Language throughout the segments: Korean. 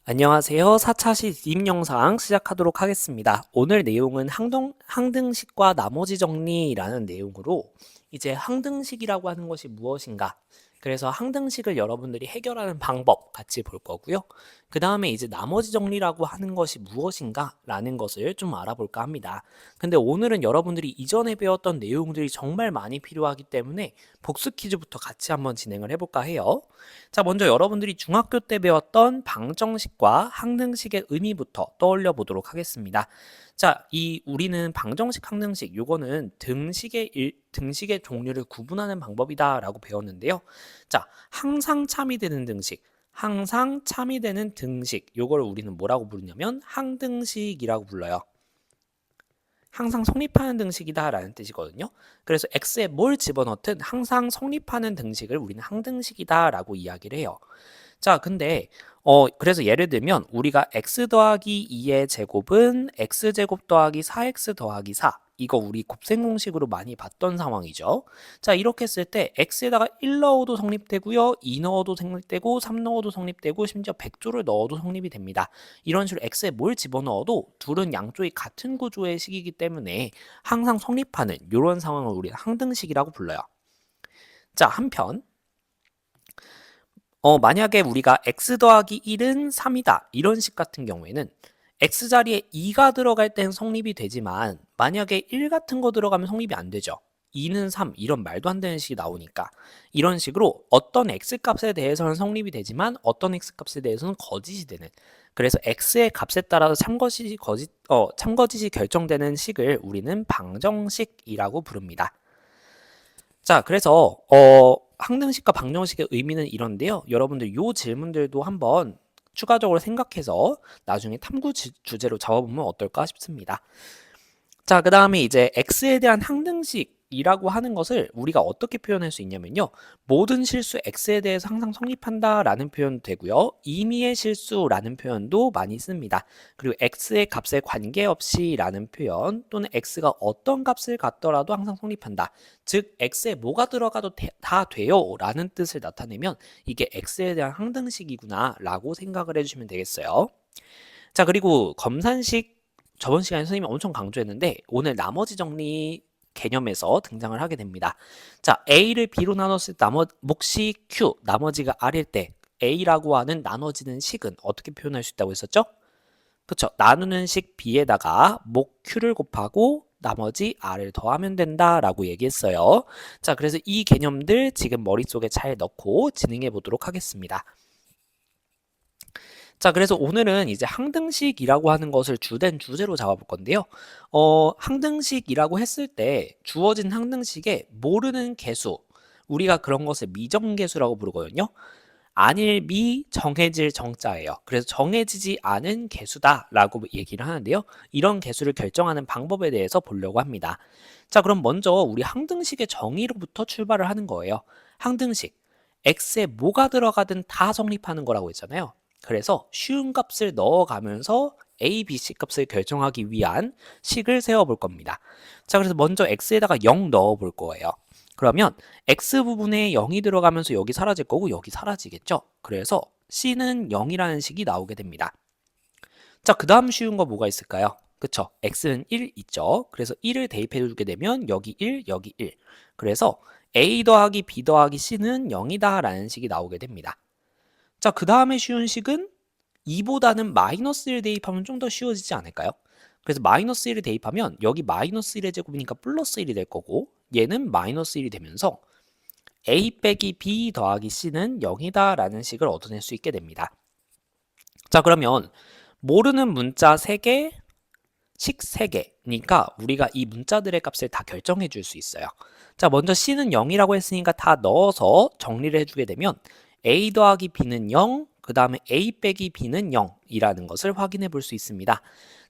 안녕하세요. 4차 시집 영상 시작하도록 하겠습니다. 오늘 내용은 항등식과 나머지 정리라는 내용으로 이제 항등식이라고 하는 것이 무엇인가? 그래서 항등식을 여러분들이 해결하는 방법 같이 볼 거고요. 그 다음에 이제 나머지 정리라고 하는 것이 무엇인가? 라는 것을 좀 알아볼까 합니다. 근데 오늘은 여러분들이 이전에 배웠던 내용들이 정말 많이 필요하기 때문에 복습 퀴즈부터 같이 한번 진행을 해볼까 해요. 자, 먼저 여러분들이 중학교 때 배웠던 방정식과 항등식의 의미부터 떠올려 보도록 하겠습니다. 자, 우리는 방정식, 항등식, 요거는 등식의 종류를 구분하는 방법이다라고 배웠는데요. 자, 항상 참이 되는 등식, 항상 참이 되는 등식, 요걸 우리는 뭐라고 부르냐면 항등식이라고 불러요. 항상 성립하는 등식이다라는 뜻이거든요. 그래서 x에 뭘 집어넣든 항상 성립하는 등식을 우리는 항등식이다라고 이야기를 해요. 자, 근데 그래서 예를 들면 우리가 x 더하기 2의 제곱은 x제곱 더하기 4x 더하기 4 이거 우리 곱셈 공식으로 많이 봤던 상황이죠. 자, 이렇게 했을 때 x에다가 1 넣어도 성립되고요. 2 넣어도 성립되고 3 넣어도 성립되고 심지어 100조를 넣어도 성립이 됩니다. 이런 식으로 x에 뭘 집어넣어도 둘은 양쪽이 같은 구조의 식이기 때문에 항상 성립하는 이런 상황을 우리는 항등식이라고 불러요. 자, 한편 만약에 우리가 x 더하기 1은 3이다. 이런 식 같은 경우에는 x 자리에 2가 들어갈 땐 성립이 되지만 만약에 1 같은 거 들어가면 성립이 안 되죠. 2는 3 이런 말도 안 되는 식이 나오니까 이런 식으로 어떤 x 값에 대해서는 성립이 되지만 어떤 x 값에 대해서는 거짓이 되는 그래서 x의 값에 따라서 참거짓이 결정되는 식을 우리는 방정식이라고 부릅니다. 자, 그래서 항등식과 방정식의 의미는 이런데요. 여러분들 요 질문들도 한번 추가적으로 생각해서 나중에 탐구 주제로 잡아보면 어떨까 싶습니다. 자, 그 다음에 이제 x에 대한 항등식이라고 하는 것을 우리가 어떻게 표현할 수 있냐면요. 모든 실수 x에 대해서 항상 성립한다라는 표현도 되고요. 임의의 실수라는 표현도 많이 씁니다. 그리고 x의 값에 관계없이라는 표현 또는 x가 어떤 값을 갖더라도 항상 성립한다. 즉 x에 뭐가 들어가도 다 돼요 라는 뜻을 나타내면 이게 x에 대한 항등식이구나 라고 생각을 해주시면 되겠어요. 자, 그리고 검산식 저번 시간에 선생님이 엄청 강조했는데 오늘 나머지 정리 개념에서 등장을 하게 됩니다. 자, A를 B로 나눴을 때 몫이 Q, 나머지가 R일 때 A라고 하는 나눠지는 식은 어떻게 표현할 수 있다고 했었죠? 그쵸? 나누는 식 B에다가 몫 Q를 곱하고 나머지 R을 더하면 된다라고 얘기했어요. 자, 그래서 이 개념들 지금 머릿속에 잘 넣고 진행해 보도록 하겠습니다. 자, 그래서 오늘은 이제 항등식이라고 하는 것을 주된 주제로 잡아볼 건데요. 항등식이라고 했을 때 주어진 항등식에 모르는 개수, 우리가 그런 것을 미정계수라고 부르거든요. 안일미 정해질 정자예요. 그래서 정해지지 않은 개수다라고 얘기를 하는데요. 이런 개수를 결정하는 방법에 대해서 보려고 합니다. 자, 그럼 먼저 우리 항등식의 정의로부터 출발을 하는 거예요. 항등식, x에 뭐가 들어가든 다 성립하는 거라고 했잖아요. 그래서 쉬운 값을 넣어가면서 a, b, c 값을 결정하기 위한 식을 세워볼 겁니다. 자, 그래서 먼저 x에다가 0 넣어볼 거예요. 그러면 x 부분에 0이 들어가면서 여기 사라질 거고 여기 사라지겠죠. 그래서 c는 0이라는 식이 나오게 됩니다. 자, 그 다음 쉬운 거 뭐가 있을까요? 그쵸? x는 1 있죠. 그래서 1을 대입해 주게 되면 여기 1, 여기 1. 그래서 a 더하기 b 더하기 c는 0이다 라는 식이 나오게 됩니다. 자, 그 다음에 쉬운 식은 2보다는 마이너스 1 대입하면 좀 더 쉬워지지 않을까요? 그래서 마이너스 1을 대입하면 여기 마이너스 1의 제곱이니까 플러스 1이 될 거고 얘는 마이너스 1이 되면서 a 빼기 b 더하기 c는 0이다 라는 식을 얻어낼 수 있게 됩니다. 자, 그러면 모르는 문자 3개, 식 3개니까 우리가 이 문자들의 값을 다 결정해 줄 수 있어요. 자, 먼저 c는 0이라고 했으니까 다 넣어서 정리를 해주게 되면 a 더하기 b는 0, 그 다음에 a 빼기 b는 0이라는 것을 확인해 볼 수 있습니다.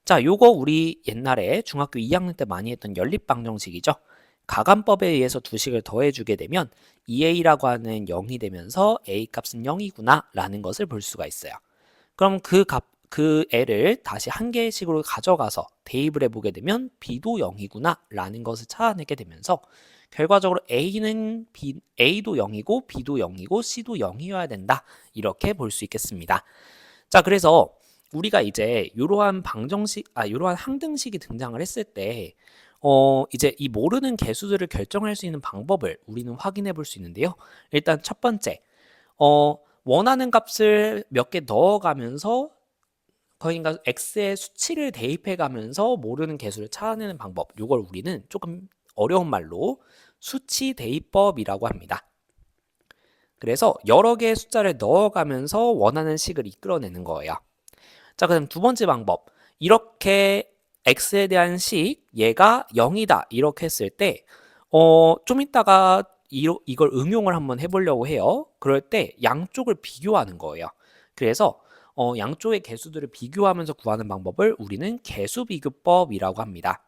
자, 요거 우리 옛날에 중학교 2학년 때 많이 했던 연립방정식이죠. 가감법에 의해서 두 식을 더해주게 되면 2a라고 하는 0이 되면서 a 값은 0이구나 라는 것을 볼 수가 있어요. 그럼 그 애를 다시 한 개의 식으로 가져가서 대입을 해보게 되면 b도 0이구나 라는 것을 찾아내게 되면서 결과적으로 A도 0이고 B도 0이고 C도 0이어야 된다. 이렇게 볼 수 있겠습니다. 자, 그래서 우리가 이제 이러한 항등식이 등장을 했을 때, 이제 이 모르는 개수들을 결정할 수 있는 방법을 우리는 확인해 볼 수 있는데요. 일단 첫 번째, 원하는 값을 몇 개 넣어가면서 그러니까 x의 수치를 대입해 가면서 모르는 개수를 찾아내는 방법. 이걸 우리는 조금 어려운 말로 수치 대입법이라고 합니다. 그래서 여러 개의 숫자를 넣어가면서 원하는 식을 이끌어내는 거예요. 자, 그럼 두 번째 방법. 이렇게 x에 대한 식, 얘가 0이다. 이렇게 했을 때, 좀 이따가 이걸 응용을 한번 해보려고 해요. 그럴 때 양쪽을 비교하는 거예요. 그래서 양쪽의 개수들을 비교하면서 구하는 방법을 우리는 개수비교법이라고 합니다.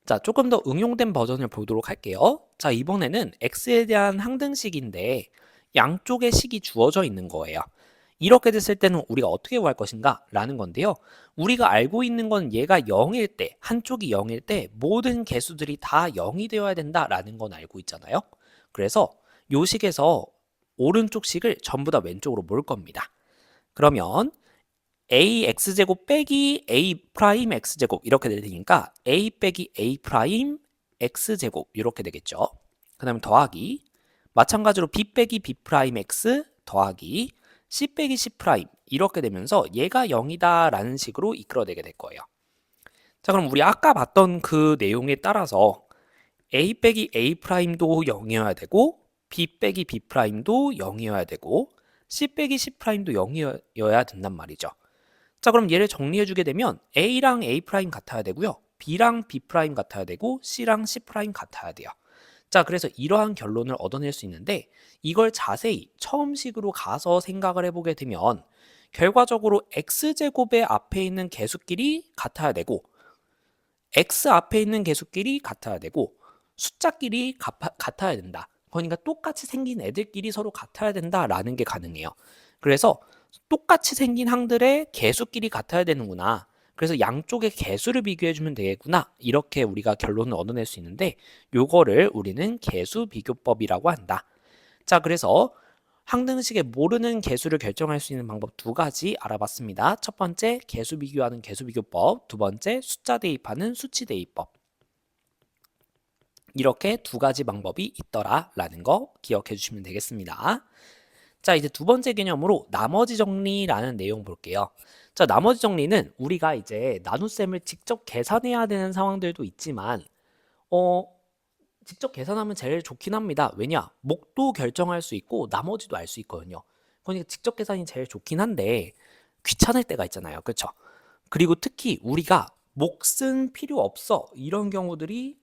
자, 조금 더 응용된 버전을 보도록 할게요. 자, 이번에는 x에 대한 항등식인데 양쪽의 식이 주어져 있는 거예요. 이렇게 됐을 때는 우리가 어떻게 구할 것인가? 라는 건데요. 우리가 알고 있는 건 얘가 0일 때, 한쪽이 0일 때 모든 개수들이 다 0이 되어야 된다라는 건 알고 있잖아요. 그래서 요 식에서 오른쪽 식을 전부 다 왼쪽으로 몰 겁니다. 그러면 ax제곱 빼기 a 프라임 x제곱 이렇게 되니까 a 빼기 a 프라임 x제곱 이렇게 되겠죠. 그 다음에 더하기 마찬가지로 b 빼기 b 프라임 x 더하기 c 빼기 c 프라임 이렇게 되면서 얘가 0이다 라는 식으로 이끌어내게 될 거예요. 자, 그럼 우리 아까 봤던 그 내용에 따라서 a 빼기 a 프라임도 0이어야 되고 b 빼기 b 프라임도 0이어야 되고 c 빼기 c 프라임도 0이어야 된단 말이죠. 자, 그럼 얘를 정리해 주게 되면 a랑 a 프라임 같아야 되고요. b랑 b 프라임 같아야 되고 c랑 c 프라임 같아야 돼요. 자, 그래서 이러한 결론을 얻어낼 수 있는데 이걸 자세히 처음식으로 가서 생각을 해보게 되면 결과적으로 x제곱의 앞에 있는 개수끼리 같아야 되고 x 앞에 있는 개수끼리 같아야 되고 숫자끼리 같아야 된다. 그러니까 똑같이 생긴 애들끼리 서로 같아야 된다라는 게 가능해요. 그래서 똑같이 생긴 항들의 개수끼리 같아야 되는구나. 그래서 양쪽의 개수를 비교해주면 되겠구나. 이렇게 우리가 결론을 얻어낼 수 있는데 요거를 우리는 개수 비교법이라고 한다. 자, 그래서 항등식의 모르는 개수를 결정할 수 있는 방법 두 가지 알아봤습니다. 첫 번째, 개수 비교하는 개수 비교법. 두 번째, 숫자 대입하는 수치 대입법. 이렇게 두 가지 방법이 있더라라는 거 기억해 주시면 되겠습니다. 자, 이제 두 번째 개념으로 나머지 정리라는 내용 볼게요. 자, 나머지 정리는 우리가 이제 나눗셈을 직접 계산해야 되는 상황들도 있지만 직접 계산하면 제일 좋긴 합니다. 왜냐? 목도 결정할 수 있고 나머지도 알 수 있거든요. 그러니까 직접 계산이 제일 좋긴 한데 귀찮을 때가 있잖아요. 그렇죠? 그리고 특히 우리가 몫은 필요 없어 이런 경우들이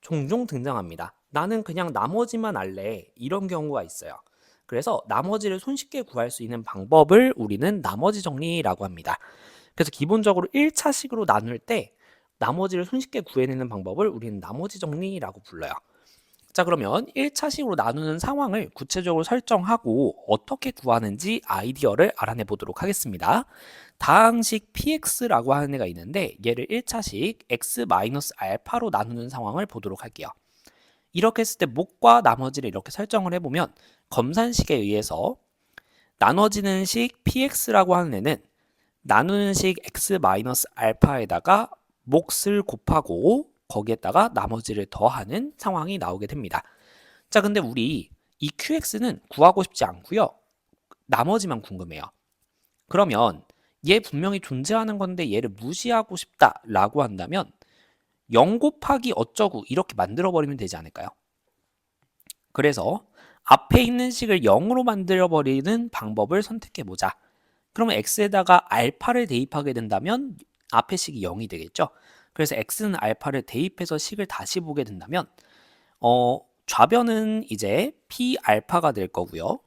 종종 등장합니다. 나는 그냥 나머지만 알래 이런 경우가 있어요. 그래서 나머지를 손쉽게 구할 수 있는 방법을 우리는 나머지 정리라고 합니다. 그래서 기본적으로 1차식으로 나눌 때 나머지를 손쉽게 구해내는 방법을 우리는 나머지 정리라고 불러요. 자, 그러면 1차식으로 나누는 상황을 구체적으로 설정하고 어떻게 구하는지 아이디어를 알아내 보도록 하겠습니다. 다항식 px라고 하는 애가 있는데 얘를 1차식 x-알파로 나누는 상황을 보도록 할게요. 이렇게 했을 때 목과 나머지를 이렇게 설정을 해보면 검산식에 의해서 나눠지는 식 px라고 하는 애는 나누는 식 x-알파에다가 몫을 곱하고 거기에다가 나머지를 더하는 상황이 나오게 됩니다. 자, 근데 우리 이 qx는 구하고 싶지 않고요. 나머지만 궁금해요. 그러면 얘 분명히 존재하는 건데 얘를 무시하고 싶다라고 한다면 0 곱하기 어쩌고 이렇게 만들어버리면 되지 않을까요? 그래서 앞에 있는 식을 0으로 만들어버리는 방법을 선택해보자. 그러면 x에다가 알파를 대입하게 된다면 앞에 식이 0이 되겠죠. 그래서 x는 알파를 대입해서 식을 다시 보게 된다면 좌변은 이제 p 알파가 될 거고요.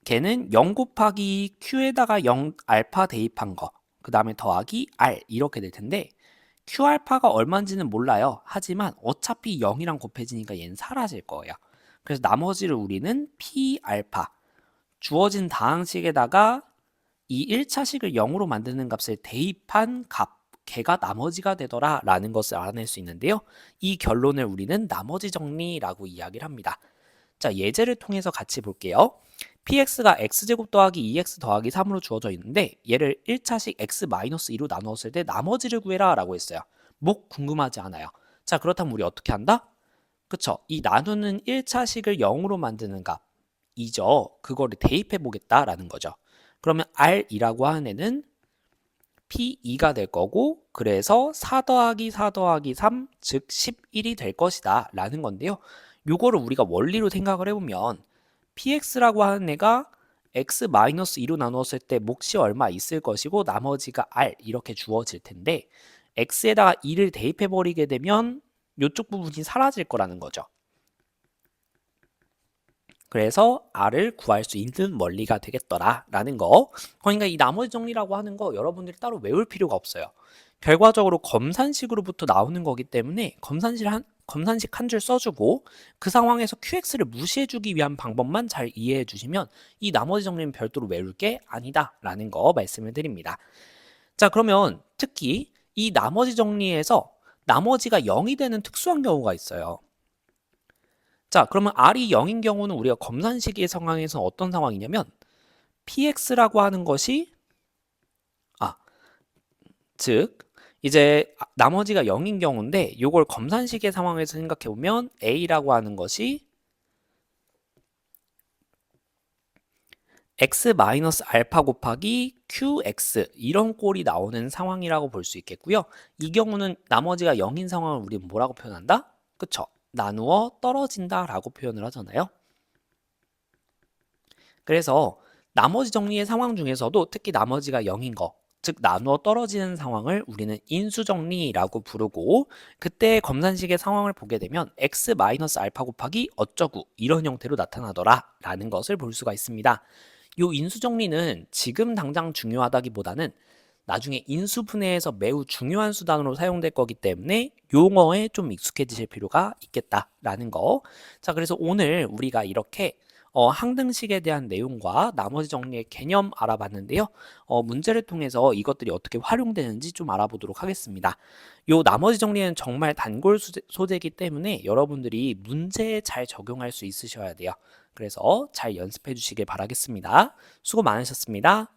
걔는 0 곱하기 q에다가 0 알파 대입한 거, 그 다음에 더하기 r 이렇게 될 텐데 q 알파가 얼마인지는 몰라요. 하지만 어차피 0이랑 곱해지니까 얘는 사라질 거예요. 그래서 나머지를 우리는 p 알파 주어진 다항식에다가 이 1차식을 0으로 만드는 값을 대입한 값, 걔가 나머지가 되더라 라는 것을 알아낼 수 있는데요. 이 결론을 우리는 나머지 정리라고 이야기를 합니다. 자, 예제를 통해서 같이 볼게요. px가 x제곱 더하기 2x 더하기 3으로 주어져 있는데 얘를 1차식 x-2로 나누었을 때 나머지를 구해라 라고 했어요. 뭐 궁금하지 않아요. 자, 그렇다면 우리 어떻게 한다? 그쵸? 이 나누는 1차식을 0으로 만드는 값이죠. 그거를 대입해 보겠다라는 거죠. 그러면 r이라고 하는 애는 P2가 될 거고, 그래서 4 더하기 4 더하기 3, 즉 11이 될 것이다 라는 건데요. 요거를 우리가 원리로 생각을 해보면 PX라고 하는 애가 X-2로 나누었을 때 몫이 얼마 있을 것이고 나머지가 R 이렇게 주어질 텐데 X에다가 2를 대입해 버리게 되면 이쪽 부분이 사라질 거라는 거죠. 그래서 R을 구할 수 있는 원리가 되겠더라 라는 거. 그러니까 이 나머지 정리라고 하는 거 여러분들이 따로 외울 필요가 없어요. 결과적으로 검산식으로부터 나오는 거기 때문에 검산식 한 줄 써주고 그 상황에서 QX를 무시해주기 위한 방법만 잘 이해해 주시면 이 나머지 정리는 별도로 외울 게 아니다 라는 거 말씀을 드립니다. 자, 그러면 특히 이 나머지 정리에서 나머지가 0이 되는 특수한 경우가 있어요. 자, 그러면 R이 0인 경우는 우리가 검산식의 상황에서 어떤 상황이냐면 PX라고 하는 것이 즉 이제 나머지가 0인 경우인데 이걸 검산식의 상황에서 생각해 보면 A라고 하는 것이 x-알파 곱하기 qx 이런 꼴이 나오는 상황이라고 볼 수 있겠고요. 이 경우는 나머지가 0인 상황을 우리는 뭐라고 표현한다? 그쵸? 나누어 떨어진다 라고 표현을 하잖아요. 그래서 나머지 정리의 상황 중에서도 특히 나머지가 0인 거, 즉 나누어 떨어지는 상황을 우리는 인수정리라고 부르고 그때 검산식의 상황을 보게 되면 x-알파 곱하기 어쩌구 이런 형태로 나타나더라 라는 것을 볼 수가 있습니다. 이 인수정리는 지금 당장 중요하다기보다는 나중에 인수분해에서 매우 중요한 수단으로 사용될 거기 때문에 용어에 좀 익숙해지실 필요가 있겠다라는 거. 자, 그래서 오늘 우리가 이렇게 항등식에 대한 내용과 나머지 정리의 개념 알아봤는데요. 문제를 통해서 이것들이 어떻게 활용되는지 좀 알아보도록 하겠습니다. 요 나머지 정리는 정말 단골 소재이기 때문에 여러분들이 문제에 잘 적용할 수 있으셔야 돼요. 그래서 잘 연습해 주시길 바라겠습니다. 수고 많으셨습니다.